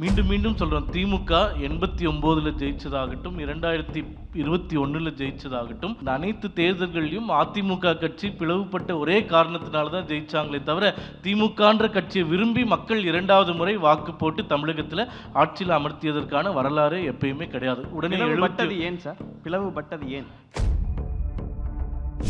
மீண்டும் மீண்டும் சொல்கிறோம், திமுக 89ல் ஜெயிச்சதாகட்டும், 2021ல் ஜெயிச்சதாகட்டும், இந்த அனைத்து தேர்தல்களையும் அதிமுக கட்சி பிளவுபட்ட ஒரே காரணத்தினால தான் ஜெயிச்சாங்களே தவிர, திமுகன்ற கட்சியை விரும்பி மக்கள் 2வது முறை வாக்கு போட்டு தமிழகத்தில் ஆட்சியில் அமர்த்தியதற்கான வரலாறு எப்பயுமே கிடையாது. உடனே ஏன் சார் பிளவுபட்டது ஏன்?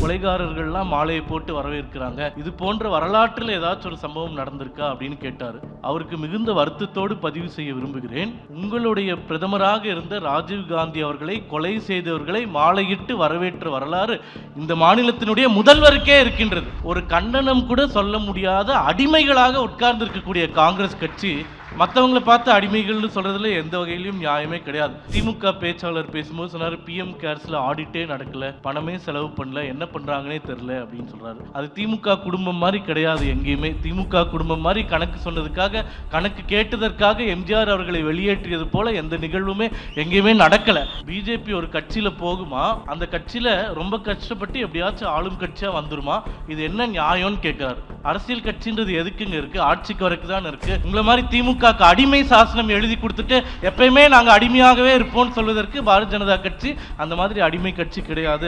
கொலைகாரர்கள்லாம் மாலையை போட்டு வரவேற்கிறாங்க, இது போன்ற வரலாற்றில் ஏதாச்சும் ஒரு சம்பவம் நடந்திருக்கா அப்படின்னு கேட்டார். அவருக்கு மிகுந்த வருத்தத்தோடு பதிவு செய்ய விரும்புகிறேன், உங்களுடைய பிரதமராக இருந்த ராஜீவ் காந்தி அவர்களை கொலை செய்தவர்களை மாலையிட்டு வரவேற்ற வரலாறு இந்த மாநிலத்தினுடைய முதல்வருக்கே இருக்கின்றது. ஒரு கண்டனம் கூட சொல்ல முடியாத அடிமைகளாக உட்கார்ந்து இருக்கக்கூடிய காங்கிரஸ் கட்சி மற்றவங்களை பார்த்து அடிமைகள்னு சொல்றதுல எந்த வகையிலும் நியாயமே கிடையாது. திமுக பேச்சாளர் பேசும்போது சொன்னார், பிஎம் கேர்ஸ்ல ஆடிட்டே நடக்கல, பணமே செலவு பண்ணல, என்ன பண்றாங்கன்னே தெரியல அப்படின்னு சொல்றாரு. அது திமுக குடும்பம் மாதிரி கிடையாது. எங்கேயுமே திமுக குடும்பம் மாதிரி கணக்கு சொன்னதுக்காக, கணக்கு கேட்டதற்காக எம்ஜிஆர் அவர்களை வெளியேற்றியது போல எந்த நிகழ்வுமே எங்கேயுமே நடக்கல. பிஜேபி ஒரு கட்சியில போகுமா, அந்த கட்சியில ரொம்ப கஷ்டப்பட்டு எப்படியாச்சும் ஆளும் கட்சியா வந்துருமா, இது என்ன நியாயம்னு கேட்கிறாரு. அரசியல் கட்சின்றது எதுக்குங்க இருக்கு? ஆட்சிக்கு வரைக்கும் தான் இருக்கு. உங்களை மாதிரி திமுக அடிமை சாசனம் எழுதி கொடுத்துட்டு எப்பயுமே நாங்க அடிமையாகவே இருப்போம் சொல்வதற்கு பாரதிய ஜனதா கட்சி அந்த மாதிரி அடிமை கட்சி கிடையாது.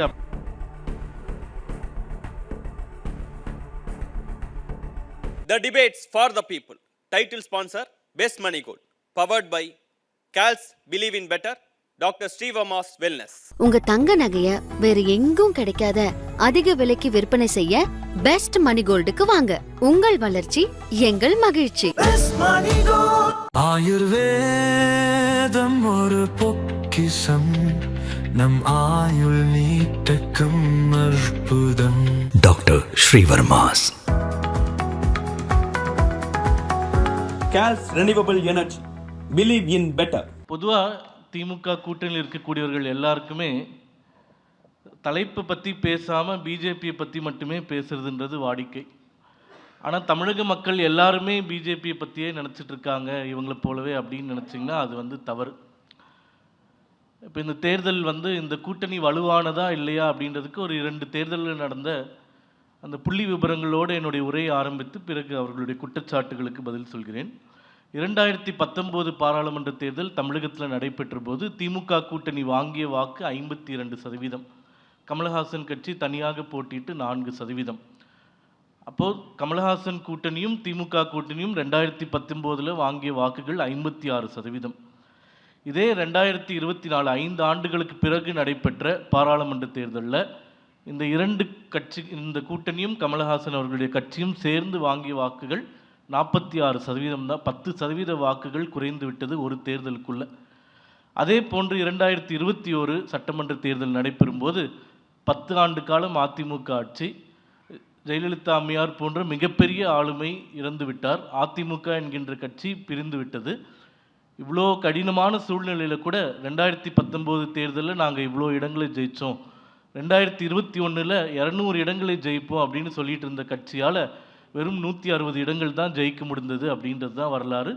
The debates for the people. Title sponsor Best Money Gold. Powered by CALS Believe in Better. Doctor ஸ்ரீவமாஸ் வெல்னஸ். உங்க தங்க நகைய வேற எங்கும் கிடைக்காத அதிக விலைக்கு விற்பனை செய்ய பெஸ்ட் மணி கோல்டுக்கு வாங்க. உங்கள் வளர்ச்சி எங்கள் மகிழ்ச்சி. ஆயுர்வேதம் ஒரு பொக்கிஷம், நம் ஆயுள் நீட்டக்கும் அற்புதம். Doctor Srivarma's. CALS Renewable Energy. Believe in Better. பொதுவாக திமுக கூட்டணியில் இருக்கக்கூடியவர்கள் எல்லாருக்குமே தலைப்பை பற்றி பேசாமல் பிஜேபியை பற்றி மட்டுமே பேசுறதுன்றது வாடிக்கை. ஆனால் தமிழக மக்கள் எல்லாருமே பிஜேபியை பற்றியே நினச்சிட்டு இருக்காங்க இவங்களை போலவே அப்படின்னு நினச்சிங்கன்னா அது தவறு. இப்போ இந்த தேர்தல் இந்த கூட்டணி வலுவானதா இல்லையா அப்படின்றதுக்கு ஒரு 2 தேர்தலில் நடந்த அந்த புள்ளி விவரங்களோடு என்னுடைய உரையை ஆரம்பித்து பிறகு அவர்களுடைய குற்றச்சாட்டுகளுக்கு பதில் சொல்கிறேன். 2019 பாராளுமன்ற தேர்தல் தமிழகத்தில் நடைபெற்ற போது திமுக கூட்டணி வாங்கிய வாக்கு 52%. கமலஹாசன் கட்சி தனியாக போட்டிட்டு 4%. அப்போது கமலஹாசன் கூட்டணியும் திமுக கூட்டணியும் 2019 வாங்கிய வாக்குகள் 56%. இதே 2024 5 ஆண்டுகளுக்கு பிறகு நடைபெற்ற பாராளுமன்ற தேர்தலில் இந்த கூட்டணியும் கமலஹாசன் அவர்களுடைய கட்சியும் சேர்ந்து வாங்கிய வாக்குகள் 46% தான். 10% வாக்குகள் குறைந்து விட்டது ஒரு தேர்தலுக்குள்ள. அதே போன்று 2021 சட்டமன்ற தேர்தல் நடைபெறும் போது 10 ஆண்டு காலம் அதிமுக ஆட்சி, ஜெயலலிதா அம்மையார் போன்ற மிகப்பெரிய ஆளுமை இறந்து விட்டார், அதிமுக என்கின்ற கட்சி பிரிந்து விட்டது. இவ்வளோ கடினமான சூழ்நிலையில் கூட 2019 தேர்தலில் நாங்கள் இவ்வளோ இடங்களை ஜெயித்தோம், 2021 200 இடங்களை ஜெயிப்போம் அப்படின்னு சொல்லிட்டு இருந்த கட்சியால் வெறும் 160 இடங்கள் தான் ஜெயிக்க முடிந்தது அப்படின்றது தான் வரலாறு.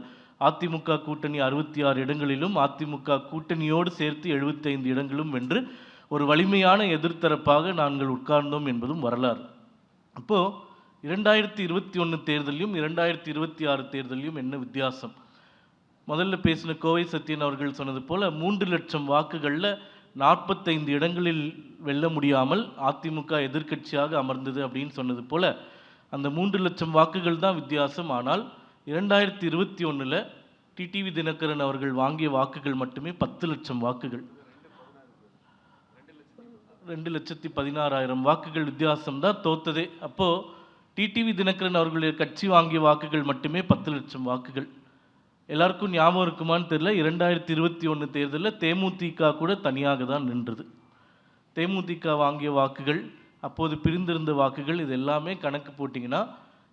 அதிமுக கூட்டணி 66 இடங்களிலும் அதிமுக கூட்டணியோடு சேர்த்து 75 இடங்களும் வென்று ஒரு வலிமையான எதிர்த்தரப்பாக நாங்கள் உட்கார்ந்தோம் என்பதும் வரலாறு. அப்போது 2021 தேர்தலையும் 2026 தேர்தலையும் என்ன வித்தியாசம்? முதல்ல பேசின கோவை சத்தியன் அவர்கள் சொன்னது போல் 3 லட்சம் வாக்குகளில் 45 இடங்களில் வெல்ல முடியாமல் அதிமுக எதிர்க்கட்சியாக அமர்ந்தது அப்படின்னு சொன்னது போல் அந்த 3 லட்சம் வாக்குகள் தான் வித்தியாசம். ஆனால் 2021 டிடிவி தினகரன் அவர்கள் வாங்கிய வாக்குகள் மட்டுமே 10 லட்சம் வாக்குகள், 2,16,000 வாக்குகள் வித்தியாசம் தான் தோத்ததே. அப்போது டிடிவி தினகரன் அவர்களுடைய கட்சி வாங்கிய வாக்குகள் மட்டுமே 10 லட்சம் வாக்குகள். எல்லாருக்கும் ஞாபகம் இருக்குமான்னு தெரியல, 2021 தேர்தலில் தேமுதிக கூட தனியாக தான் நின்றது. தேமுதிக வாங்கிய வாக்குகள், அப்போது பிரிந்திருந்த வாக்குகள், இது எல்லாமே கணக்கு போட்டிங்கன்னா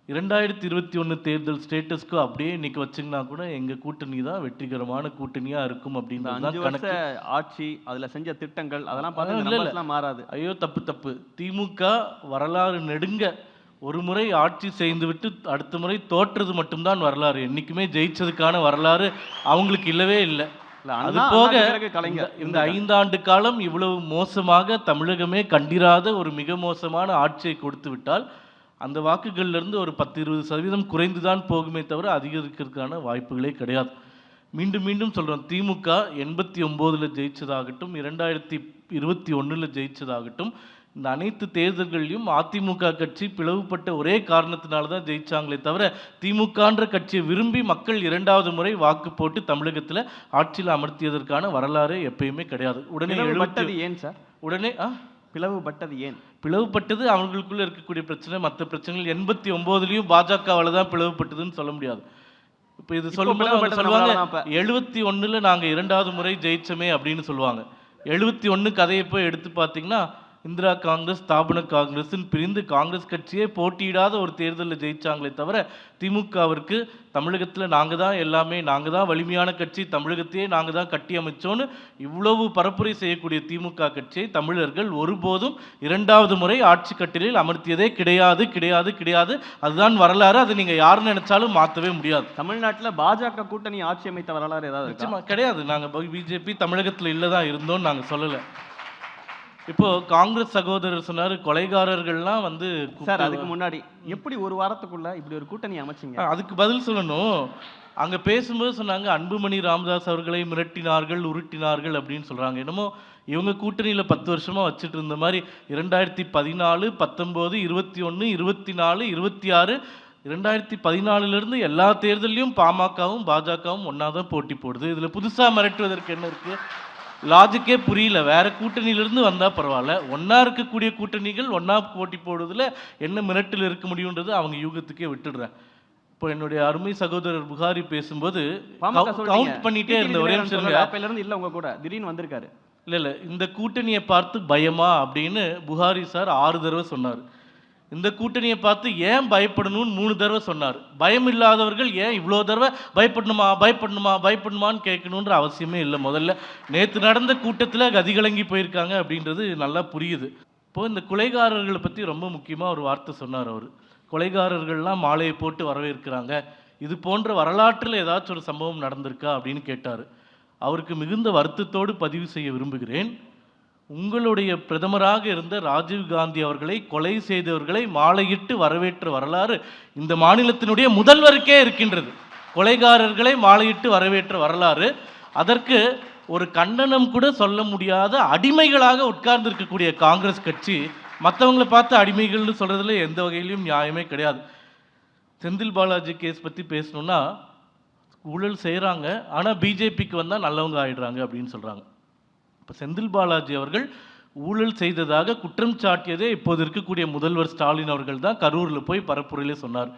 2021 தேர்தல் ஸ்டேட்டஸ்க்கு அப்படியே இன்னைக்கு வச்சிங்கன்னா கூட எங்கள் கூட்டணி தான் வெற்றிகரமான கூட்டணியாக இருக்கும் அப்படின்றது கணக்கு. ஆட்சி அதில் செஞ்ச திட்டங்கள் அதெல்லாம் பார்த்து மாறாது. ஐயோ தப்பு. திமுக வரலாறு நெடுங்க ஒரு முறை ஆட்சி செய்துவிட்டு அடுத்த முறை தோற்றது மட்டும்தான் வரலாறு. என்றைக்குமே ஜெயிச்சதுக்கான வரலாறு அவங்களுக்கு இல்லவே இல்லை. அது போக இந்த 5 ஆண்டு காலம் இவ்வளவு மோசமாக தமிழகமே கண்டிராத ஒரு மிக மோசமான ஆட்சியை கொடுத்து விட்டால் அந்த வாக்குகள்லேருந்து ஒரு 10-20% குறைந்துதான் போகுமே தவிர அதிகரிக்கிறதுக்கான வாய்ப்புகளே கிடையாது. மீண்டும் மீண்டும் சொல்கிறோம், திமுக 89ல் ஜெயிச்சதாகட்டும், 2021 ஜெயிச்சதாகட்டும், இந்த அனைத்து தேர்தல்கள்லையும் அதிமுக கட்சி பிளவுபட்ட ஒரே காரணத்தினால தான் ஜெயிச்சாங்களே தவிர திமுகன்ற கட்சியை விரும்பி மக்கள் 2வது முறை வாக்கு போட்டு தமிழகத்தில் ஆட்சியில் அமர்த்தியதற்கான வரலாறு எப்பயுமே கிடையாது. உடனே ஏன் சார் உடனே பிளவுபட்டது ஏன்? பிளவுபட்டது அவங்களுக்குள்ள இருக்கக்கூடிய பிரச்சனை, மற்ற பிரச்சனைகள். 89லையும் பாஜகவால் தான் பிளவுபட்டதுன்னு சொல்ல முடியாது. இப்போ இது சொல்லும்போது சொல்லுவாங்க 71ல் நாங்கள் 2வது முறை ஜெயிச்சோமே அப்படின்னு சொல்லுவாங்க. 71 கதையை போய் எடுத்து பார்த்தீங்கன்னா இந்திரா காங்கிரஸ், ஸ்தாபன காங்கிரஸ்ன்னு பிரிந்து காங்கிரஸ் கட்சியே போட்டியிடாத ஒரு தேர்தலில் ஜெயிச்சாங்களே தவிர திமுகவிற்கு தமிழகத்தில் நாங்கள் தான் எல்லாமே, நாங்கள் தான் வலிமையான கட்சி, தமிழகத்தையே நாங்கள் தான் கட்டி அமைச்சோன்னு இவ்வளவு பரப்புரை செய்யக்கூடிய திமுக கட்சியை தமிழர்கள் ஒருபோதும் 2வது முறை ஆட்சி கட்டிலில் அமர்த்தியதே கிடையாது கிடையாது கிடையாது. அதுதான் வரலாறு. அதை நீங்கள் யார் நினைச்சாலும் மாற்றவே முடியாது. தமிழ்நாட்டில் பாஜக கூட்டணி ஆட்சி அமைத்த வரலாறு ஏதாவது நிச்சயமா கிடையாது. நாங்கள் பிஜேபி தமிழகத்தில் இல்லை தான் இருந்தோம்னு நாங்கள் சொல்லலை. இப்போ காங்கிரஸ் சகோதரர் சொன்னார் கொலைகாரர்கள்லாம் வந்து சார், அதுக்கு முன்னாடி எப்படி ஒரு வாரத்துக்குள்ள இப்படி ஒரு கூட்டணி அமைச்சிங்க? அதுக்கு பதில் சொல்லணும். அங்கே பேசும்போது சொன்னாங்க அன்புமணி ராமதாஸ் அவர்களை மிரட்டினார்கள், உருட்டினார்கள் அப்படின்னு சொல்கிறாங்க. என்னமோ இவங்க கூட்டணியில் 10 வருஷமாக வச்சுட்டு இருந்த மாதிரி 2014, 19, 21, 24, 26, 2014 எல்லா தேர்தலையும் பாமகவும் பாஜகவும் ஒன்றா தான் போட்டி போடுது. இதில் புதுசாக மிரட்டுவதற்கு என்ன இருக்குது? லாஜிக்கே புரியல. வேற கூட்டணியிலிருந்து வந்தால் பரவாயில்ல, ஒன்றா இருக்கக்கூடிய கூட்டணிகள் ஒன்றா போட்டி போடுறதுல என்ன மிரட்டல் இருக்க முடியுன்றது அவங்க யூகத்துக்கே விட்டுடுறேன். இப்போ என்னுடைய அருமை சகோதரர் புகாரி பேசும்போது கவுண்ட் பண்ணிட்டே இருந்த ஒரே நிமிஷம் இல்லை உங்க கூட திடீர்னு வந்திருக்காரு. இல்லை இந்த கூட்டணியை பார்த்து பயமா அப்படின்னு புகாரி சார் 6 தடவை சொன்னார். இந்த கூட்டணியை பார்த்து ஏன் பயப்படணும்னு 3 தடவை சொன்னார். பயம் இல்லாதவர்கள் ஏன் இவ்வளோ தடவை பயப்படணுமா பயப்படணுமா பயப்படணுமான்னு கேட்கணுன்ற அவசியமே இல்லை. முதல்ல நேற்று நடந்த கூட்டத்தில் கதிகலங்கி போயிருக்காங்க அப்படின்றது நல்லா புரியுது. இப்போது இந்த கொலைகாரர்களை பற்றி ரொம்ப முக்கியமாக ஒரு வார்த்தை சொன்னார் அவர். கொலைகாரர்கள்லாம் மாலையை போட்டு வரவேற்கிறாங்க, இது போன்ற வரலாற்றில் ஏதாச்சும் ஒரு சம்பவம் நடந்திருக்கா அப்படின்னு கேட்டார். அவருக்கு மிகுந்த வருத்தத்தோடு பதிவு செய்ய விரும்புகிறேன், உங்களுடைய பிரதமராக இருந்த ராஜீவ் காந்தி அவர்களை கொலை செய்தவர்களை மாலையிட்டு வரவேற்ற வரலாறு இந்த மாநிலத்தினுடைய முதல்வருக்கே இருக்கின்றது. கொலைகாரர்களை மாலையிட்டு வரவேற்ற வரலாறு. அதற்கு ஒரு கண்டனம் கூட சொல்ல முடியாத அடிமைகளாக உட்கார்ந்து இருக்கக்கூடிய காங்கிரஸ் கட்சி மற்றவங்களை பார்த்து அடிமைகள்னு சொல்றதுல எந்த வகையிலும் நியாயமே கிடையாது. செந்தில் பாலாஜி கேஸ் பற்றி பேசணும்னா ஊழல் செய்கிறாங்க, ஆனால் பிஜேபிக்கு வந்தால் நல்லவங்க ஆயிடுறாங்க அப்படின்னு சொல்கிறாங்க. இப்போ செந்தில் பாலாஜி அவர்கள் ஊழல் செய்ததாக குற்றம் சாட்டியதே இப்போது இருக்கக்கூடிய முதல்வர் ஸ்டாலின் அவர்கள் தான் கரூரில் போய் பரப்புரையிலே சொன்னார்.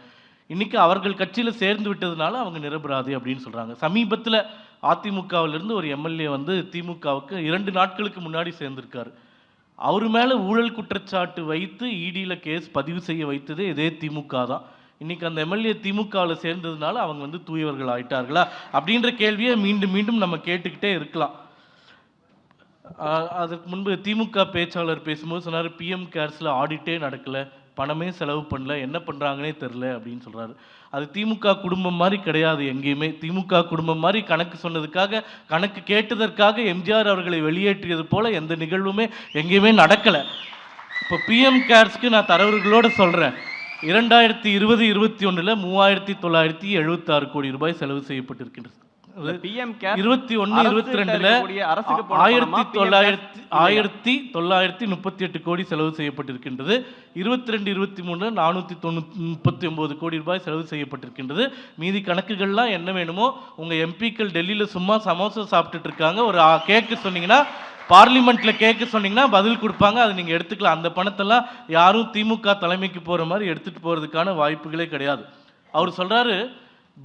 இன்றைக்கி அவர்கள் கட்சியில் சேர்ந்து விட்டதுனால அவங்க நிரபராதி அப்படின்னு சொல்கிறாங்க. சமீபத்தில் அதிமுகவிலிருந்து ஒரு எம்எல்ஏ வந்து திமுகவுக்கு 2 நாட்களுக்கு முன்னாடி சேர்ந்திருக்காரு. அவர் மேலே ஊழல் குற்றச்சாட்டு வைத்து இடியில் கேஸ் பதிவு செய்ய வைத்ததே இதே திமுக தான். இன்றைக்கி அந்த எம்எல்ஏ திமுகவில் சேர்ந்ததுனால அவங்க வந்து தூயவர்கள் ஆயிட்டார்களா அப்படின்ற கேள்வியை மீண்டும் மீண்டும் நம்ம கேட்டுக்கிட்டே இருக்கலாம். அதுக்கு முன்பு திமுக பேச்சாளர் பேசும்போது சொன்னார், பிஎம் கேர்ஸில் ஆடிட்டே நடக்கலை, பணமே செலவு பண்ணல, என்ன பண்ணுறாங்கன்னே தெரில அப்படின்னு சொல்கிறாரு. அது திமுக குடும்பம் மாதிரி கிடையாது. எங்கேயுமே திமுக குடும்பம் மாதிரி கணக்கு சொன்னதுக்காக, கணக்கு கேட்டதற்காக எம்ஜிஆர் அவர்களை வெளியேற்றியது போல் எந்த நிகழ்வுமே எங்கேயுமே நடக்கலை. இப்போ பிஎம் கேர்ஸ்க்கு நான் தரவுகளோடு சொல்கிறேன், 2020-21 $3,976 கோடி ரூபாய் செலவு செய்யப்பட்டிருக்கின்றது. 21-22 $1,938 கோடி செலவு செய்யப்பட்டிருக்கின்றது. 22-23 $439 கோடி ரூபாய் செலவு செய்யப்பட்டிருக்கின்றது. மீதி கணக்குகள்லாம் என்ன வேணுமோ உங்கள் எம்பிக்கள் டெல்லியில் சும்மா சமோசா சாப்பிட்டுட்டு இருக்காங்க, ஒரு கேக்கு சொன்னீங்கன்னா பார்லிமெண்ட்டில் கேட்க சொன்னீங்கன்னா பதில் கொடுப்பாங்க, அது நீங்கள் எடுத்துக்கலாம். அந்த பணத்தெல்லாம் யாரும் திமுக தலைமைக்கு போகிற மாதிரி எடுத்துகிட்டு போகிறதுக்கான வாய்ப்புகளே கிடையாது. அவர் சொல்கிறாரு,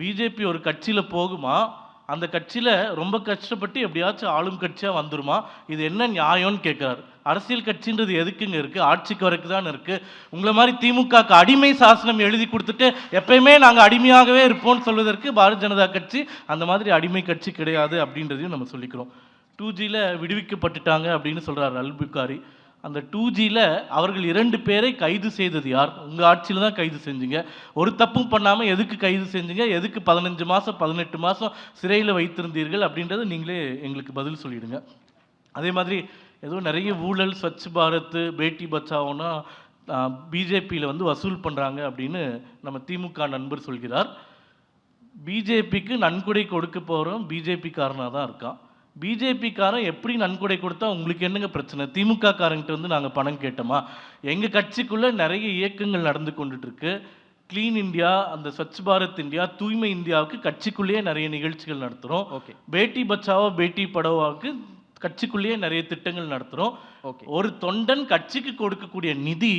பிஜேபி ஒரு கட்சியில் போகுமா, அந்த கட்சியில் ரொம்ப கஷ்டப்பட்டு எப்படியாச்சும் ஆளும் கட்சியாக வந்துருமா, இது என்ன நியாயம்னு கேட்குறாரு. அரசியல் கட்சின்றது எதுக்குங்க இருக்குது? ஆட்சிக்கு வரைக்கும் தான் இருக்குது. உங்களை மாதிரி திமுகக்கு அடிமை சாசனம் எழுதி கொடுத்துட்டு எப்பயுமே நாங்கள் அடிமையாகவே இருப்போம்னு சொல்வதற்கு பாரதிய ஜனதா கட்சி அந்த மாதிரி அடிமை கட்சி கிடையாது அப்படின்றதையும் நம்ம சொல்லிக்கிறோம். 2Gயில் விடுவிக்கப்பட்டுட்டாங்க அப்படின்னு சொல்கிறார் அல்புகாரி. அந்த 2Gயில் அவர்கள் 2 பேரை கைது செய்தது யார்? உங்கள் ஆட்சியில் தான் கைது செஞ்சீங்க. ஒரு தப்பும் பண்ணாமல் எதுக்கு கைது செஞ்சீங்க? எதுக்கு 15 மாதம் 18 மாதம் சிறையில் வைத்திருந்தீர்கள் அப்படின்றத நீங்களே எங்களுக்கு பதில் சொல்லிவிடுங்க. அதே மாதிரி ஏதோ நிறைய ஊழல், ஸ்வச் பாரத், பேட்டி பச்சாவோன்னா பிஜேபியில் வந்து வசூல் பண்ணுறாங்க அப்படின்னு நம்ம திமுக நண்பர் சொல்கிறார். பிஜேபிக்கு நன்கொடை கொடுக்க போகிறோம் பிஜேபி காரனாக தான் இருக்கான். பிஜேபி காரன் எப்படி நன்கொடை கொடுத்தா உங்களுக்கு என்னங்க பிரச்சனை? திமுக காரங்கிட்ட வந்து நாங்கள் பணம் கேட்டோமா? எங்கள் கட்சிக்குள்ளே நிறைய இயக்கங்கள் நடந்து கொண்டுட்டு இருக்கு. க்ளீன் இந்தியா, அந்த ஸ்வச் பாரத் இந்தியா, தூய்மை இந்தியாவுக்கு கட்சிக்குள்ளேயே நிறைய நிகழ்ச்சிகள் நடத்துகிறோம். ஓகே. பேட்டி பச்சாவோ பேட்டி படோவாவுக்கு கட்சிக்குள்ளேயே நிறைய திட்டங்கள் நடத்துகிறோம். ஓகே. ஒரு தொண்டன் கட்சிக்கு கொடுக்கக்கூடிய நிதி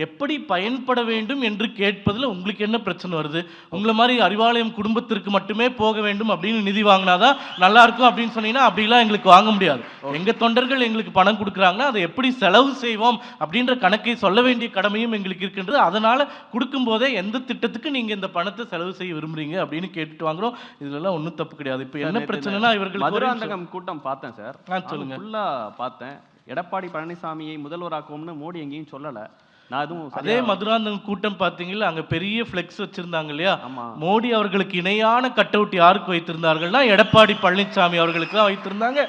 எப்படி பயன்பட வேண்டும் என்று கேட்பதில் உங்களுக்கு என்ன பிரச்சனை வருது? உங்களை மாதிரி அறிவாலயம் குடும்பத்திற்கு மட்டுமே போக வேண்டும் அப்படின்னு நிதி வாங்கினாதான் நல்லா இருக்கும் அப்படின்னு சொன்னீங்கன்னா அப்படிலாம் எங்களுக்கு வாங்க முடியாது. எங்கள் தொண்டர்கள் எங்களுக்கு பணம் கொடுக்குறாங்கன்னா அதை எப்படி செலவு செய்வோம் அப்படின்ற கணக்கை சொல்ல வேண்டிய கடமையும் எங்களுக்கு இருக்கின்றது. அதனால் கொடுக்கும்போதே எந்த திட்டத்துக்கு நீங்கள் இந்த பணத்தை செலவு செய்ய விரும்புறீங்க அப்படின்னு கேட்டுட்டு வாங்குறோம். இதுலலாம் ஒன்றும் தப்பு கிடையாது. இப்போ என்ன பிரச்சனைனா இவர்களுக்கு மதுராந்தகம் கூட்டம் பார்த்தேன் சார். சொல்லுங்க. ஃபுல்லாக பார்த்தேன். எடப்பாடி பழனிசாமியை முதல்வராக்குவோம்னு மோடி எங்கேயும் சொல்லலை. அதே மதுராந்தகம் கூட்டம் பார்த்தீங்களா, அங்க பெரிய ஃபிளெக்ஸ் வச்சிருந்தாங்க இல்லையா? மோடி அவர்களுக்கு இணையான கட் அவுட் யாருக்கு வைத்திருந்தார்கள்னா எடப்பாடி பழனிசாமி அவர்களுக்கு தான் வைத்திருந்தாங்க.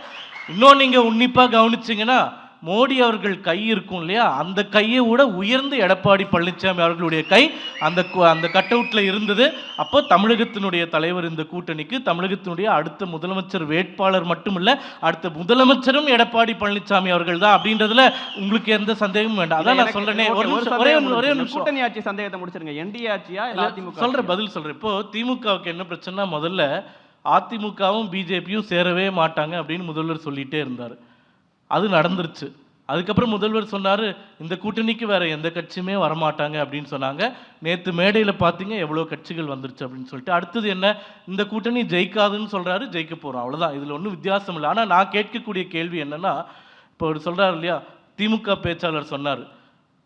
இன்னொன்று நீங்க உன்னிப்பா கவனிச்சிங்கன்னா மோடி அவர்கள் கை இருக்கும் இல்லையா, அந்த கையை விட உயர்ந்து எடப்பாடி பழனிசாமி அவர்களுடைய கை அந்த கட் அவுட்ல இருந்தது. அப்போ தமிழகத்தினுடைய தலைவர் இந்த கூட்டணிக்கு தமிழகத்தினுடைய அடுத்த முதலமைச்சர் வேட்பாளர் மட்டுமில்ல, அடுத்த முதலமைச்சரும் எடப்பாடி பழனிசாமி அவர்கள் தான் அப்படின்றதுல உங்களுக்கு எந்த சந்தேகமும் வேண்டாம். அதான் நான் சொல்றேனே. ஒரே கூட்டணி ஆட்சி சந்தேகத்தை முடிச்சிருங்க. என்டிஏ ஆட்சியா பதில் சொல்றேன். இப்போ திமுகவுக்கு என்ன பிரச்சனை? முதல்ல அதிமுகவும் பிஜேபியும் சேரவே மாட்டாங்க அப்படின்னு முதல்வர் சொல்லிட்டே இருந்தார். அது நடந்துருச்சு. அதுக்கப்புறம் முதல்வர் சொன்னார் இந்த கூட்டணிக்கு வேற எந்த கட்சியுமே வரமாட்டாங்க அப்படின்னு சொன்னாங்க. நேற்று மேடையில் பார்த்தீங்க எவ்வளோ கட்சிகள் வந்துருச்சு அப்படின்னு சொல்லிட்டு. அடுத்தது என்ன? இந்த கூட்டணி ஜெயிக்காதுன்னு சொல்கிறாரு, ஜெயிக்க போகிறோம், அவ்வளோதான். இதில் ஒன்றும் வித்தியாசம் இல்லை. ஆனால் நான் கேட்கக்கூடிய கேள்வி என்னென்னா, இப்போ அவர் சொல்கிறார் இல்லையா, திமுக பேச்சாளர் சொன்னார்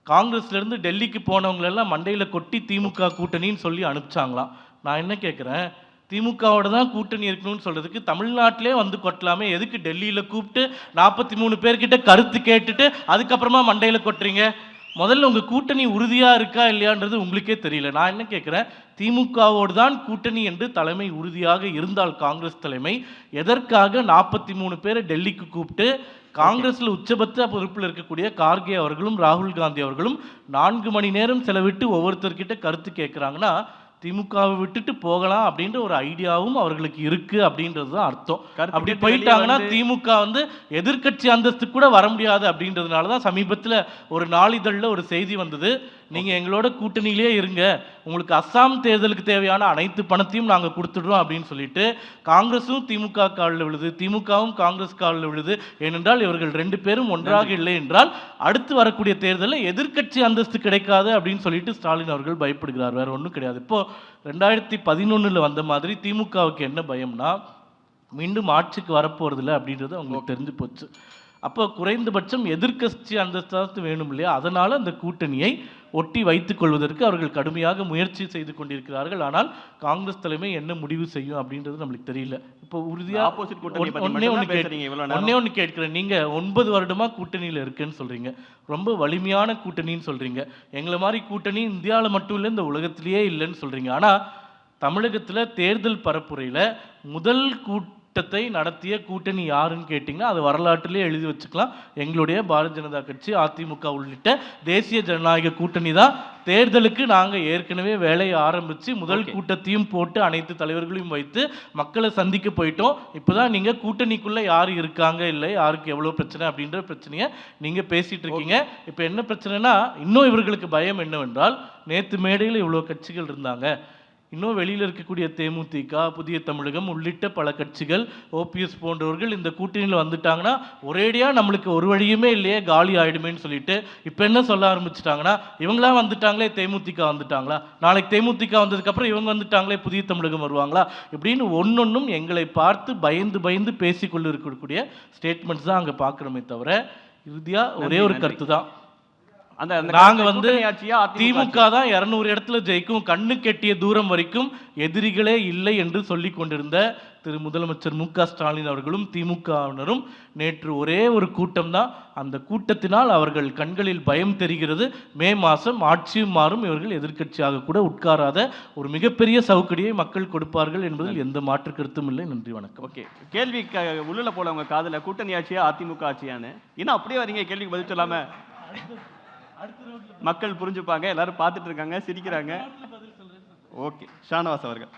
காங்கிரஸ்லேருந்து டெல்லிக்கு போனவங்களெல்லாம் மண்டையில் கொட்டி திமுக கூட்டணின்னு சொல்லி அனுப்பிச்சாங்களாம். நான் என்ன கேட்குறேன், திமுகவோட தான் கூட்டணி இருக்கணும்னு சொல்கிறதுக்கு தமிழ்நாட்டிலே வந்து கொட்டலாமே, எதுக்கு டெல்லியில் கூப்பிட்டு 43 பேர்கிட்ட கருத்து கேட்டுட்டு அதுக்கப்புறமா மண்டையில் கொட்டுறீங்க? முதல்ல உங்கள் கூட்டணி உறுதியாக இருக்கா இல்லையான்றது உங்களுக்கே தெரியல. நான் என்ன கேட்குறேன், திமுகவோடு தான் கூட்டணி என்று தலைமை உறுதியாக இருந்தால் காங்கிரஸ் தலைமை எதற்காக 43 பேரை டெல்லிக்கு கூப்பிட்டு காங்கிரஸில் உச்சபட்ச பொறுப்பில் இருக்கக்கூடிய கார்கே அவர்களும் ராகுல் காந்தி அவர்களும் 4 மணி நேரம் செலவிட்டு ஒவ்வொருத்தர்கிட்ட கருத்து கேட்குறாங்கன்னா திமுகவை விட்டுட்டு போகலாம் அப்படின்ற ஒரு ஐடியாவும் அவர்களுக்கு இருக்கு அப்படின்றது தான் அர்த்தம். அப்படி போயிட்டாங்கன்னா திமுக வந்து எதிர்கட்சி அந்தஸ்து கூட வர முடியாது அப்படின்றதுனால தான் சமீபத்தில் ஒரு நாளிதழில் ஒரு செய்தி வந்தது, நீங்கள் எங்களோட கூட்டணியிலே இருங்க, உங்களுக்கு அஸ்ஸாம் தேர்தலுக்கு தேவையான அனைத்து பணத்தையும் நாங்கள் கொடுத்துடுறோம் அப்படின்னு சொல்லிட்டு காங்கிரஸும் திமுக காலில் விழுது, திமுகவும் காங்கிரஸ் காலில் விழுது. ஏனென்றால் இவர்கள் 2 பேரும் ஒன்றாக இல்லை என்றால் அடுத்து வரக்கூடிய தேர்தலில் எதிர்கட்சி அந்தஸ்து கிடைக்காது அப்படின்னு சொல்லிட்டு ஸ்டாலின் அவர்கள் பயப்படுகிறார். வேற ஒன்றும் கிடையாது. இப்போ 2011 வந்த மாதிரி திமுகவுக்கு என்ன பயம்னா மீண்டும் ஆட்சிக்கு வரப்போறதில்லை அப்படின்றது அவங்களுக்கு தெரிஞ்சு போச்சு. அப்போ குறைந்தபட்சம் எதிர்க்கட்சி அந்தஸ்து வேணும் இல்லையா, அதனால் அந்த கூட்டணியை ஒட்டி வைத்துக் கொள்வதற்கு அவர்கள் கடுமையாக முயற்சி செய்து கொண்டிருக்கிறார்கள். ஆனால் காங்கிரஸ் தலைமை என்ன முடிவு செய்யும் அப்படின்றது நம்மளுக்கு தெரியல. இப்போ உறுதியாக ஒன்னே ஒன்று கேட்கிறேன், நீங்கள் 9 வருடமா கூட்டணியில் இருக்குன்னு சொல்றீங்க, ரொம்ப வலிமையான கூட்டணின்னு சொல்றீங்க. எங்களை மாதிரி கூட்டணி இந்தியாவில் மட்டும் இல்லை இந்த உலகத்திலேயே இல்லைன்னு சொல்றீங்க. ஆனால் தமிழகத்தில் தேர்தல் பரப்புரையில் முதல் கூட்டத்தை நடத்திய கூட்டணி யாருன்னு கேட்டிங்கன்னா அது வரலாற்றிலே எழுதி வச்சுக்கலாம். எங்களுடைய பாரதிய ஜனதா கட்சி, அதிமுக உள்ளிட்ட தேசிய ஜனநாயக கூட்டணி தான். தேர்தலுக்கு நாங்கள் ஏற்கனவே வேலையை ஆரம்பித்து முதல் கூட்டத்தையும் போட்டு அனைத்து தலைவர்களையும் வைத்து மக்களை சந்திக்க போயிட்டோம். இப்போ தான் நீங்கள் கூட்டணிக்குள்ளே யார் இருக்காங்க இல்லை யாருக்கு எவ்வளோ பிரச்சனை அப்படின்ற பிரச்சனையை நீங்கள் பேசிகிட்டு இருக்கீங்க. இப்போ என்ன பிரச்சனைனா, இன்னும் இவர்களுக்கு பயம் என்னவென்றால், நேற்று மேடையில் இவ்வளோ கட்சிகள் இருந்தாங்க, இன்னும் வெளியில் இருக்கக்கூடிய தேமுதிக, புதிய தமிழகம் உள்ளிட்ட பல கட்சிகள், ஓபிஎஸ் போன்றவர்கள் இந்த கூட்டணியில் வந்துட்டாங்கன்னா ஒரேடியாக நம்மளுக்கு ஒரு வழியுமே இல்லையே, காலி ஆகிடுமேன்னு சொல்லிட்டு இப்போ என்ன சொல்ல ஆரம்பிச்சிட்டாங்கன்னா, இவங்களாம் வந்துட்டாங்களே தேமுதிக வந்துட்டாங்களா, நாளைக்கு தேமுதிக வந்ததுக்கப்புறம் இவங்க வந்துட்டாங்களே புதிய தமிழகம் வருவாங்களா, இப்படின்னு ஒன்னொன்னும் எங்களை பார்த்து பயந்து பயந்து பேசிக்கொண்டு இருக்கக்கூடிய ஸ்டேட்மெண்ட்ஸ் தான் அங்கே பார்க்குறோமே தவிர இறுதியாக ஒரே ஒரு கருத்து தான். நாங்க வந்து திமுக தான் 200 இடத்துல ஜெயிக்கும், கண்ணு கெட்டிய தூரம் வரைக்கும் எதிரிகளே இல்லை என்று சொல்லி கொண்டிருந்த திரு முதலமைச்சர் மு.க. ஸ்டாலின் அவர்களும் திமுகவினரும் நேற்று ஒரே ஒரு கூட்டம் தான், அந்த கூட்டத்தினால் அவர்கள் கண்களில் பயம் தெரிகிறது. மே மாதம் ஆட்சியும் மாறும், இவர்கள் எதிர்க்கட்சியாக கூட உட்காராத ஒரு மிகப்பெரிய சவுக்கடியை மக்கள் கொடுப்பார்கள் என்பதில் எந்த மாற்று கருத்தும் இல்லை. நன்றி, வணக்கம். ஓகே, கேள்வி உள்ள போல உங்க காதுல கூட்டணி ஆட்சியா அதிமுக ஆட்சியான்னு இன்னும் அப்படியே வரீங்க, கேள்விக்கு பதில் சொல்லாம. மக்கள் புரிஞ்சுப்பாங்க, எல்லாரும் பார்த்துட்டு இருக்காங்க, சிரிக்கிறாங்க. ஓகே, ஷானவாஸ் அவர்கள்.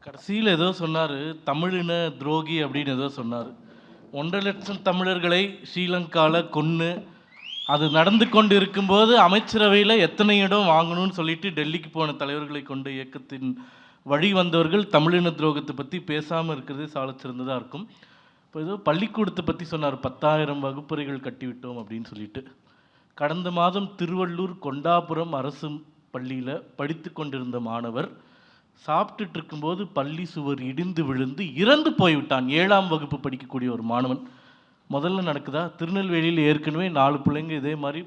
கடைசியில் ஏதோ சொன்னார், தமிழின துரோகி அப்படின்னு ஏதோ சொன்னார். 1.5 லட்சம் தமிழர்களை ஸ்ரீலங்காவில் கொன்று அது நடந்து கொண்டு இருக்கும்போது அமைச்சரவையில் எத்தனை இடம் வாங்கணும்னு சொல்லிட்டு டெல்லிக்கு போன தலைவர்களை கொண்ட இயக்கத்தின் வழி வந்தவர்கள் தமிழின துரோகத்தை பற்றி பேசாமல் இருக்கிறதே சாலச் சிறந்ததாக இருக்கும். இப்போ ஏதோ பள்ளிக்கூடத்தை பற்றி சொன்னார், 10,000 வகுப்பறைகள் கட்டிவிட்டோம் அப்படின்னு சொல்லிட்டு. கடந்த மாதம் திருவள்ளூர் கொண்டாபுரம் அரசு பள்ளியில் படித்து கொண்டிருந்த மாணவர் சாப்பிட்டுட்டு இருக்கும்போது பள்ளி சுவர் இடிந்து விழுந்து இறந்து போய்விட்டான். 7ஆம் வகுப்பு படிக்கக்கூடிய ஒரு மாணவன். முதல்ல நடக்குதா? திருநெல்வேலியில் ஏற்கனவே 4 பிள்ளைங்க இதே மாதிரி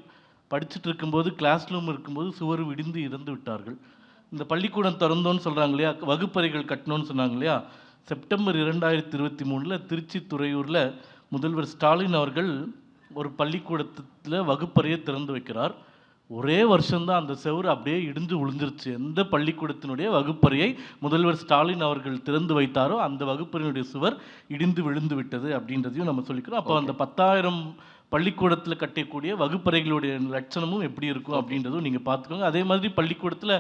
படிச்சுட்டு இருக்கும்போது கிளாஸ் ரூம் இருக்கும்போது சுவர் இடிந்து இறந்து விட்டார்கள். இந்த பள்ளிக்கூடம் திறந்தோன்னு சொல்கிறாங்க இல்லையா, வகுப்பறைகள் கட்டணும்னு சொன்னாங்க இல்லையா, செப்டம்பர் 2023 திருச்சி துறையூரில் முதல்வர் ஸ்டாலின் அவர்கள் ஒரு பள்ளிக்கூடத்தில் வகுப்பறையை திறந்து வைக்கிறார். ஒரே வருஷம்தான் அந்த செவுறு அப்படியே இடிஞ்சு விழுந்துருச்சு. எந்த பள்ளிக்கூடத்தினுடைய வகுப்பறையை முதல்வர் ஸ்டாலின் அவர்கள் திறந்து வைத்தாரோ அந்த வகுப்பறையினுடைய சுவர் இடிந்து விழுந்து விட்டது அப்படின்றதையும் நம்ம சொல்லிக்கிறோம். அப்போ அந்த 10,000 பள்ளிக்கூடத்தில் கட்டக்கூடிய வகுப்பறைகளுடைய லட்சணமும் எப்படி இருக்கும் அப்படின்றதும் நீங்கள் பார்த்துக்கோங்க. அதே மாதிரி பள்ளிக்கூடத்தில்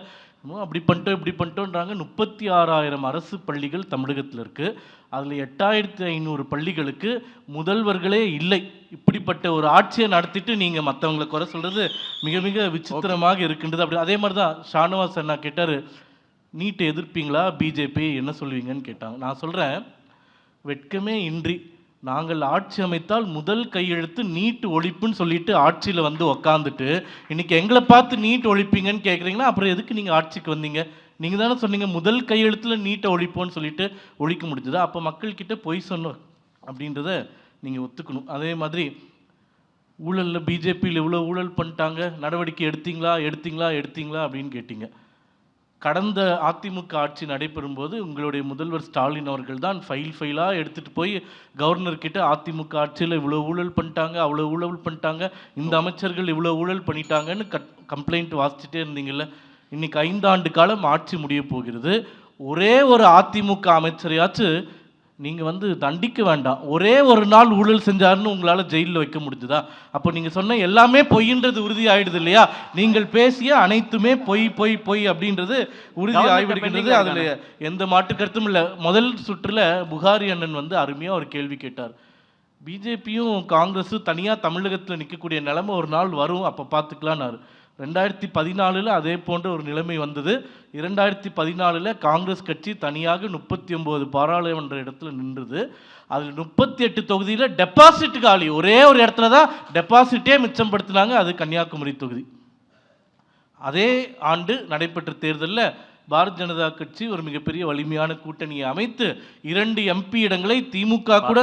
அப்படி பண்ணிட்டோம் இப்படி பண்ணிட்டோன்றாங்க. 36,000 அரசு பள்ளிகள் தமிழகத்தில் இருக்குது. அதில் 8,500 பள்ளிகளுக்கு முதல்வர்களே இல்லை. இப்படிப்பட்ட ஒரு ஆட்சியை நடத்திட்டு நீங்கள் மற்றவங்களை குறை சொல்கிறது மிக மிக விசித்திரமாக இருக்கின்றது. அப்படி அதே மாதிரி தான் ஷானவாஸ் அண்ணா கேட்டார், நீட்டை எதிர்ப்பீங்களா பிஜேபி என்ன சொல்லுவீங்கன்னு கேட்டாங்க. நான் சொல்கிறேன், வெட்கமே இன்றி நாங்கள் ஆட்சி அமைத்தால் முதல் கையெழுத்து நீட் ஒழிப்புன்னு சொல்லிட்டு ஆட்சியில் வந்து உக்காந்துட்டு இன்னைக்கு எங்களை பார்த்து நீட் ஒழிப்பீங்கன்னு கேட்குறீங்கன்னா அப்புறம் எதுக்கு நீங்கள் ஆட்சிக்கு வந்தீங்க? நீங்கள் தானே சொன்னீங்க முதல் கையெழுத்தில் நீட்டை ஒழிப்போன்னு சொல்லிட்டு ஒழிக்க முடிஞ்சதா? அப்போ மக்கள்கிட்ட பொய் சொன்னோம் அப்படின்றத நீங்கள் ஒத்துக்கணும். அதே மாதிரி ஊழலில் பிஜேபியில் இவ்வளோ ஊழல் பண்ணிட்டாங்க, நடவடிக்கை எடுத்தீங்களா அப்படின்னு கேட்டீங்க. கடந்த அதிமுக ஆட்சி நடைபெறும் போது உங்களுடைய முதல்வர் ஸ்டாலின் அவர்கள் தான் ஃபைலாக எடுத்துகிட்டு போய் கவர்னர்கிட்ட அதிமுக ஆட்சியில் இவ்வளோ ஊழல் பண்ணிட்டாங்க, அவ்வளோ ஊழல் பண்ணிட்டாங்க, இந்த அமைச்சர்கள் இவ்வளோ ஊழல் பண்ணிட்டாங்கன்னு கம்ப்ளைண்ட் வாசிச்சுட்டே இருந்தீங்கல்ல. இன்றைக்கி 5 ஆண்டு காலம் ஆட்சி முடிய போகிறது. ஒரே ஒரு அதிமுக அமைச்சரையாச்சும் நீங்கள் வந்து தண்டிக்க வேண்டாம். ஒரே ஒரு நாள் ஊழல் செஞ்சாருன்னு உங்களால் ஜெயிலில் வைக்க முடிஞ்சுதா? அப்போ நீங்கள் சொன்ன எல்லாமே பொய்ன்றது உறுதி ஆகிடுது இல்லையா? நீங்கள் பேசிய அனைத்துமே பொய் அப்படின்றது உறுதி ஆகிவிடுகின்றது. அதில் எந்த மாற்று கருத்தும் இல்லை. முதல் சுற்றில் புகாரி அண்ணன் வந்து அருமையாக ஒரு கேள்வி கேட்டார். பிஜேபியும் காங்கிரஸும் தனியாக தமிழகத்தில் நிற்கக்கூடிய நிலைமை ஒரு நாள் வரும், அப்போ பார்த்துக்கலான்னாரு. 2014 அதே போன்ற ஒரு நிலைமை வந்தது. 2014 காங்கிரஸ் கட்சி தனியாக 39 பாராளுமன்ற இடத்துல நின்றுது. அதில் 38 தொகுதியில் டெபாசிட் காலி. ஒரே ஒரு இடத்துல தான் டெபாசிட்டே மிச்சப்படுத்தினாங்க, அது கன்னியாகுமரி தொகுதி. அதே ஆண்டு நடைபெற்ற தேர்தலில் பாரதிய ஜனதா கட்சி ஒரு மிகப்பெரிய வலிமையான கூட்டணியை அமைத்து 2 MP இடங்களை திமுக கூட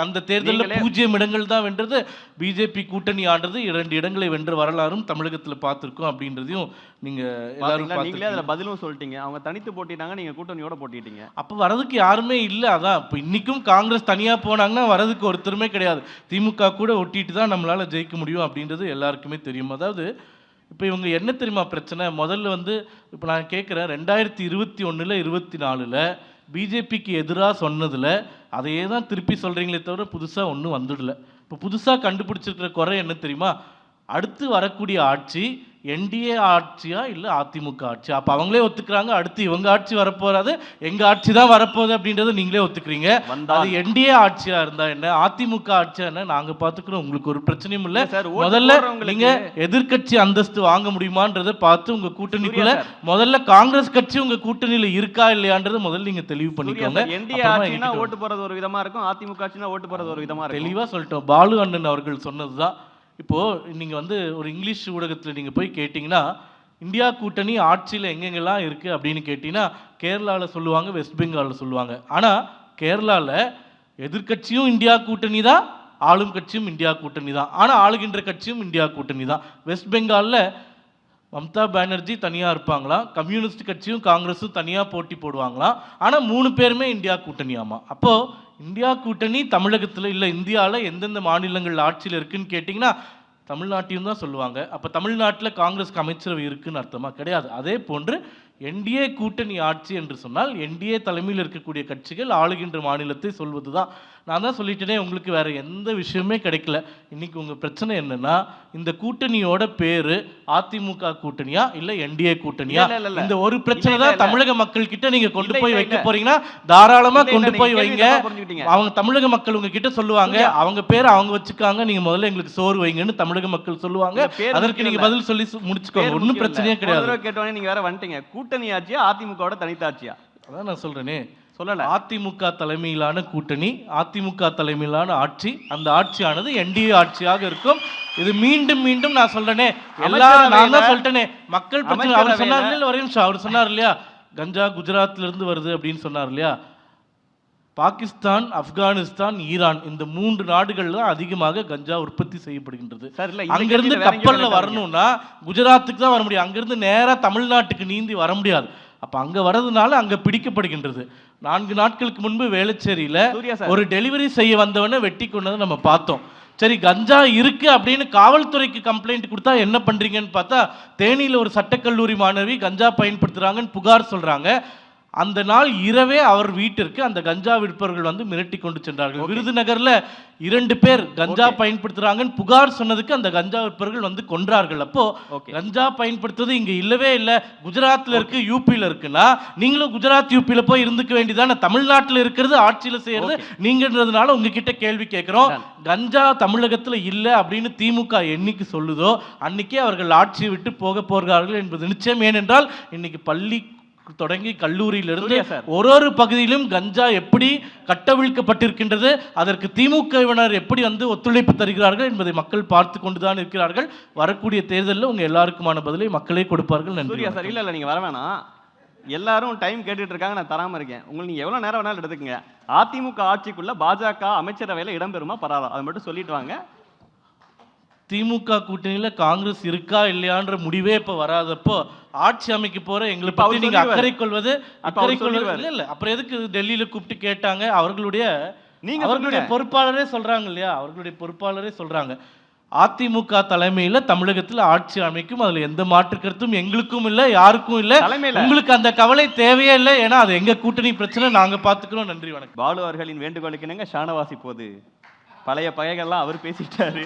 அந்த தேர்தலில் 0 இடங்கள் தான் வென்றது. பிஜேபி கூட்டணி ஆண்டது 2 இடங்களை வென்ற வரலாறும் தமிழகத்தில் பார்த்துருக்கோம் அப்படின்றதையும் நீங்கள் எல்லாரும் நீங்களே அதில் பதிலும் சொல்லிட்டீங்க. அவங்க தனித்து போட்டிட்டாங்க, நீங்கள் கூட்டணியோட போட்டிட்டீங்க. அப்போ வரதுக்கு யாருமே இல்லை. அதான் இப்போ இன்றைக்கும் காங்கிரஸ் தனியாக போனாங்கன்னா வரதுக்கு ஒருத்தருமே கிடையாது. திமுக கூட ஒட்டிட்டு தான் நம்மளால் ஜெயிக்க முடியும் அப்படின்றது எல்லாருக்குமே தெரியும். அதாவது இப்போ இவங்க என்ன தெரியுமா பிரச்சனை? முதல்ல வந்து இப்போ நான் கேட்குறேன், 2021 24 பிஜேபிக்கு எதிராக சொன்னதில் அதையே தான் திருப்பி சொல்கிறீங்களே தவிர புதுசாக ஒன்றும் வந்துடல. இப்போ புதுசாக கண்டுபிடிச்சிருக்கிற குறை என்ன தெரியுமா? அடுத்து வரக்கூடிய ஆட்சி என்டிஏ ஆட்சியா இல்லை அதிமுக ஆட்சி? அப்போ அவங்களே ஒத்துக்கிறாங்க, அடுத்து இவங்க ஆட்சி வரப்போறாது, எங்கள் ஆட்சி தான் வரப்போகுது அப்படின்றத நீங்களே ஒத்துக்கிறீங்க. அது என்டிஏ ஆட்சியாக இருந்தால் என்ன, அதிமுக ஆட்சியாக என்ன, நாங்கள் பார்த்துக்கிறோம், உங்களுக்கு ஒரு பிரச்சனையும் இல்லை. முதல்ல நீங்கள் எதிர்கட்சி அந்தஸ்து வாங்க முடியுமான்றதை பார்த்து உங்கள் கூட்டணிக்குள்ள முதல்ல காங்கிரஸ் கட்சி உங்கள் கூட்டணியில் இருக்கா இல்லையான்றதை முதல்ல நீங்கள் தெளிவு பண்ணிக்கோங்க. ஓட்டு போறது ஒரு விதமா இருக்கும், அதிமுக ஆட்சினா ஓட்டு போறது ஒரு விதமா இருக்கும். தெளிவாக சொல்லிட்டோம். பாலு அண்ணன் அவர்கள் சொன்னது தான். இப்போது நீங்கள் வந்து ஒரு இங்கிலீஷ் ஊடகத்தில் நீங்கள் போய் கேட்டிங்கன்னா இந்தியா கூட்டணி ஆட்சியில் எங்கெங்கெல்லாம் இருக்குது அப்படின்னு கேட்டிங்கன்னா கேரளாவில் சொல்லுவாங்க, வெஸ்ட் பெங்காலில் சொல்லுவாங்க. ஆனால் கேரளாவில் எதிர்கட்சியும் இந்தியா கூட்டணி தான், ஆளும் கட்சியும் இந்தியா கூட்டணி தான். ஆனால் ஆளுகின்ற கட்சியும் இந்தியா கூட்டணி தான். வெஸ்ட் பெங்காலில் மம்தா பானர்ஜி தனியாக இருப்பாங்களாம், கம்யூனிஸ்ட் கட்சியும் காங்கிரஸும் தனியாக போட்டி போடுவாங்களாம். ஆனால் 3 பேருமே இந்தியா கூட்டணியாமா. அப்போது இந்தியா கூட்டணி தமிழகத்தில் இல்லை, இந்தியாவில் எந்தெந்த மாநிலங்கள் ஆட்சியில் இருக்குன்னு கேட்டிங்கன்னா தமிழ்நாட்டையும் தான் சொல்லுவாங்க. அப்போ தமிழ்நாட்டில் காங்கிரஸ்க்கு அமைச்சரவை இருக்குன்னு அர்த்தமா? கிடையாது. அதே போன்று என்டிஏ கூட்டணி ஆட்சி என்று சொன்னால் என்டிஏ தலைமையில் இருக்கக்கூடிய கட்சிகள் ஆளுகின்ற மாநிலத்தை சொல்வது தான். நான் தான் சொல்லிட்டேனே, உங்களுக்கு வேற எந்த விஷயமே கிடைக்கல. இன்னைக்கு உங்க பிரச்சனை என்னன்னா, இந்த கூட்டணியோட பேரு அதிமுக கூட்டணியா இல்ல என்டிஏ கூட்டணியா? இல்ல. இந்த ஒரு பிரச்சனை தான் இல்ல. தமிழக மக்கள் கிட்ட நீங்க கொண்டு இல்ல, போய் இல்ல, வைக்க இல்ல. போறீங்கன்னா தாராளமா இல்ல, கொண்டு நீங்க போய் கேள்வி வைங்க. தப்பா புரிஞ்சுக்கிட்டீங்க. அவங்க தமிழக மக்கள் உங்ககிட்ட சொல்லுவாங்க, இல்ல. அவங்க பேரை அவங்க வச்சுக்காங்க, நீங்க முதல்ல எங்களுக்கு சோறு வைங்கன்னு தமிழக மக்கள் சொல்லுவாங்க. இல்ல, பேர் அதற்கு முக்கியம் நீங்க இல்ல. பதில் சொல்லி முடிச்சுக்கோங்க, பேர் ஒன்றும் முக்கியம் பிரச்சனையே இல்ல. கிடையாது. ஒரு தடவை கேட்டோன்னே நீங்க வேற வந்துட்டீங்க. கூட்டணி ஆட்சியா அதிமுகவோட தனித்தாட்சியா? அதான் நான் சொல்றேனே, சொல்லல. அதிமுக தலைமையிலான கூட்டணி, அதிமுக தலைமையிலான ஆட்சி, அந்த ஆட்சியானது என்டிஏ ஆட்சியாக இருக்கும். இது மீண்டும் மீண்டும் நான் சொல்றேனே, எல்லாரும் நான் தான் சொல்லிட்டேனே, மக்கள் பிரச்சனை. அவர் சொன்னார் இல்ல, ஒரே நிமிஷம், அவர் சொன்னார் இல்லையா, கஞ்சா குஜராத்ல இருந்து வருது அப்படின்னு சொன்னார் இல்லையா. பாகிஸ்தான், ஆப்கானிஸ்தான், ஈரான் இந்த 3 நாடுகள்ல அதிகமாக கஞ்சா உற்பத்தி செய்யப்படுகின்றது. சார், இல்ல, இந்த அங்கிருந்து கேள்வியில வேற எங்கேயோ கப்பல்ல கேட்டாங்க. வரணும்னா குஜராத்துக்கு தான் வர முடியும். அங்கிருந்து நேரா தமிழ்நாட்டுக்கு நீந்தி வர முடியாது. அப்ப அங்க வரதுனால அங்க பிடிக்கப்படுகின்றது. 4 நாட்களுக்கு முன்பு வேளச்சேரியில சூர்யா சார். ஒரு டெலிவரி செய்ய வந்தவனை வெட்டி கொண்டதை நம்ம பார்த்தோம். சரி, கஞ்சா இருக்கு அப்படின்னு காவல்துறைக்கு கம்ப்ளைண்ட் கொடுத்தா என்ன பண்றீங்கன்னு பார்த்தா, தேனியில ஒரு சட்டக்கல்லூரி மாணவி கஞ்சா பயன்படுத்துறாங்கன்னு புகார் சொல்றாங்க. அந்த நாள் இரவே அவர் வீட்டிற்கு அந்த கஞ்சா விற்பவர்கள் வந்து மிரட்டி கொண்டு சென்றார்கள். விருதுநகர்ல 2 பேர் கஞ்சா பயன்படுத்துறாங்கன்னு புகார் சொன்னதுக்கு அந்த கஞ்சா விற்பவர்கள் வந்து கொன்றார்கள். அப்போ கஞ்சா பயன்படுத்துறது இங்க இல்லவே இல்லை, குஜராத்ல இருக்கு, யூபியில இருக்குன்னா நீங்களும் குஜராத் யூபியில போய் இருந்துக்க வேண்டியதான. தமிழ்நாட்டில் இருக்கிறது, ஆட்சியில செய்யறது நீங்கன்றதுனால உங்ககிட்ட கேள்வி கேட்கிறோம். கஞ்சா தமிழகத்துல இல்லை அப்படின்னு திமுக என்னைக்கு சொல்லுதோ அன்னைக்கே அவர்கள் ஆட்சியை விட்டு போக போகிறார்கள் என்பது நிச்சயம். ஏனென்றால் இன்னைக்கு பள்ளி தொடங்கி கல்லூரியிலிருந்து ஒரு பகுதியிலும் கஞ்சா எப்படி கட்டவிழ்க்கப்பட்டிருக்கின்றது, அதற்கு திமுகவினர் எப்படி வந்து ஒத்துழைப்பு தருகிறார்கள் என்பதை மக்கள் பார்த்து கொண்டுதான் இருக்கிறார்கள். வரக்கூடிய தேர்தலில் உங்க எல்லாருக்குமான பதிலை மக்களே கொடுப்பார்கள். நன்றி சார். இல்ல நீங்க வர வேணாம், எல்லாரும் டைம் கேட்டுட்டு இருக்காங்க, நான் தராம இருக்கேன். உங்களுக்கு நீங்க எவ்வளவு நேரம் வேணாலும் எடுத்துக்கங்க. அதிமுக ஆட்சிக்குள்ள பாஜக அமைச்சரவையில இடம்பெறுமா பரவாயில்ல, அதை மட்டும் சொல்லிட்டு வாங்க. திமுக கூட்டணியில காங்கிரஸ் இருக்கா இல்லையான்ற முடிவே இப்ப வராதப்போ ஆட்சி அமைக்க போற எங்களை பத்தி நீங்க அக்கறை கொள்வது இல்ல. அப்புறம் எதுக்கு டெல்லியில கூப்பிட்டு கேட்டாங்க? அவர்களுடைய பொறுப்பாளரே சொல்றாங்க இல்லையா, அவர்களுடைய பொறுப்பாளரே சொல்றாங்க அதிமுக தலைமையில தமிழகத்தில் ஆட்சி அமைக்கும், அதுல எந்த மாற்று கருத்தும் எங்களுக்கும் இல்ல, யாருக்கும் இல்ல. உங்களுக்கு அந்த கவலை தேவையே இல்லை, ஏன்னா அது எங்க கூட்டணி பிரச்சனை, நாங்க பாத்துக்கிறோம். நன்றி, வணக்கம். பாலு அவர்களின் வேண்டுகோளுக்கு என்னங்க ஷானவாசி போது பழைய பகைகள்லாம் அவர் பேசிட்டாரு.